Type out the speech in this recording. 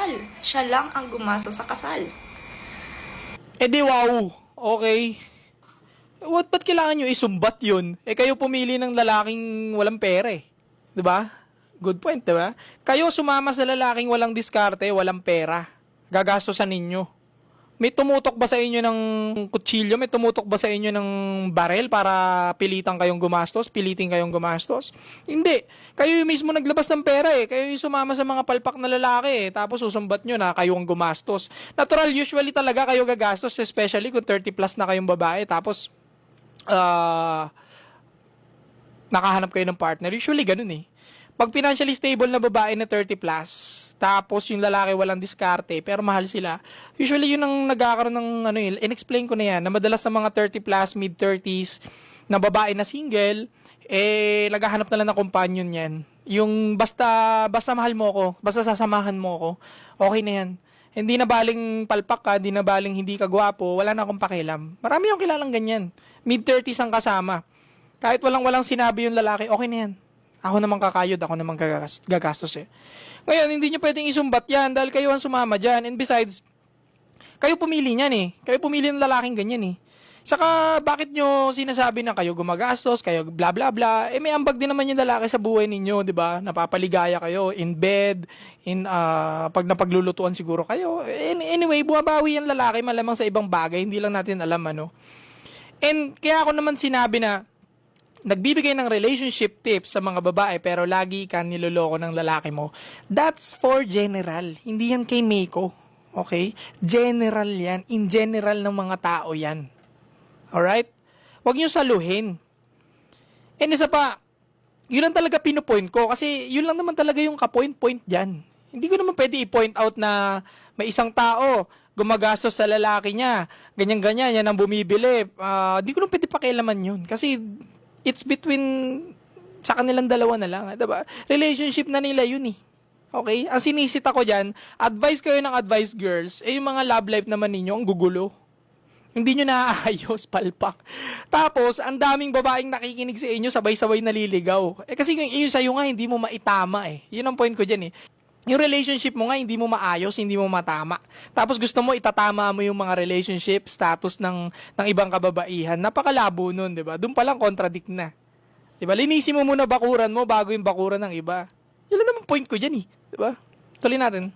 kasal. Siya lang ang gumastos sa kasal. Eh di wow, okay. Ba't kailangan nyo isumbat yun? Eh kayo pumili ng lalaking walang pera eh. Diba? Good point, diba? Kayo sumama sa lalaking walang diskarte, walang pera. Gagastosan ninyo. May tumutok ba sa inyo ng kutsilyo? May tumutok ba sa inyo ng barel para pilitan kayong gumastos? Pilitin kayong gumastos? Hindi. Kayo yung mismo naglabas ng pera eh. Kayo yung sumama sa mga palpak na lalaki eh. Tapos susumbat nyo na kayo ang gumastos. Natural, usually talaga kayo gagastos, especially kung 30 plus na kayong babae. Tapos, nakahanap kayo ng partner. Usually ganun eh. Pag financially stable na babae na 30 plus, tapos yung lalaki walang diskarte, pero mahal sila, usually yun ang nagkakaroon ng, in-explain ko na yan, na madalas sa mga 30 plus, mid-30s, na babae na single, eh, naghahanap na lang ng companion yan. Yung basta mahal mo ko, basta sasamahan mo ko, okay na yan. Hindi na baling palpak ka, hindi na baling hindi ka gwapo, wala na akong pakialam. Marami yung kilalang ganyan. Mid-30s ang kasama. Kahit walang sinabi yung lalaki, okay na yan. Ako naman kakayod, ako naman gagastos eh. Ngayon, hindi nyo pwedeng isumbat yan dahil kayo ang sumama dyan. And besides, kayo pumili niyan eh. Kayo pumili ng lalaking ganyan eh. Saka, bakit nyo sinasabi na kayo gumagastos, kayo bla bla bla, eh may ambag din naman yung lalaki sa buhay ninyo, di ba? Napapaligaya kayo in bed, pag napaglulutuan siguro kayo. Anyway, bumabawi yung lalaki malamang sa ibang bagay, hindi lang natin alam ano. And kaya ako naman sinabi na, nagbibigay ng relationship tips sa mga babae pero lagi ka niloloko ng lalaki mo. That's for general. Hindi yan kay Meiko. Okay? General yan. In general ng mga tao yan. Alright? Huwag nyo saluhin. And isa pa, yun lang talaga pinupoint ko kasi yun lang naman talaga yung ka-point-point dyan. Hindi ko naman pwede i-point out na may isang tao gumagastos sa lalaki niya. Ganyan-ganyan, yan ang bumibili. Hindi ko naman pwede pakialaman yun. Kasi it's between sa kanilang dalawa na lang, diba? Relationship na nila yun eh. Okay? Ang sinisita ko dyan, advice kayo ng advice girls, eh yung mga love life naman ninyo, ang gugulo. Hindi nyo naaayos, palpak. Tapos, ang daming babaeng nakikinig sa inyo, sabay-sabay naliligaw. Eh kasi yung sa'yo nga, hindi mo maitama eh. Yun ang point ko dyan eh. Yung relationship mo nga, hindi mo maayos, hindi mo matama. Tapos gusto mo, itatama mo yung mga relationship, status ng ibang kababaihan. Napakalabo nun, di ba? Doon palang contradict na. Di ba? Linisin mo muna bakuran mo bago yung bakuran ng iba. Yun lang naman point ko dyan eh. Di ba? Tuloy natin.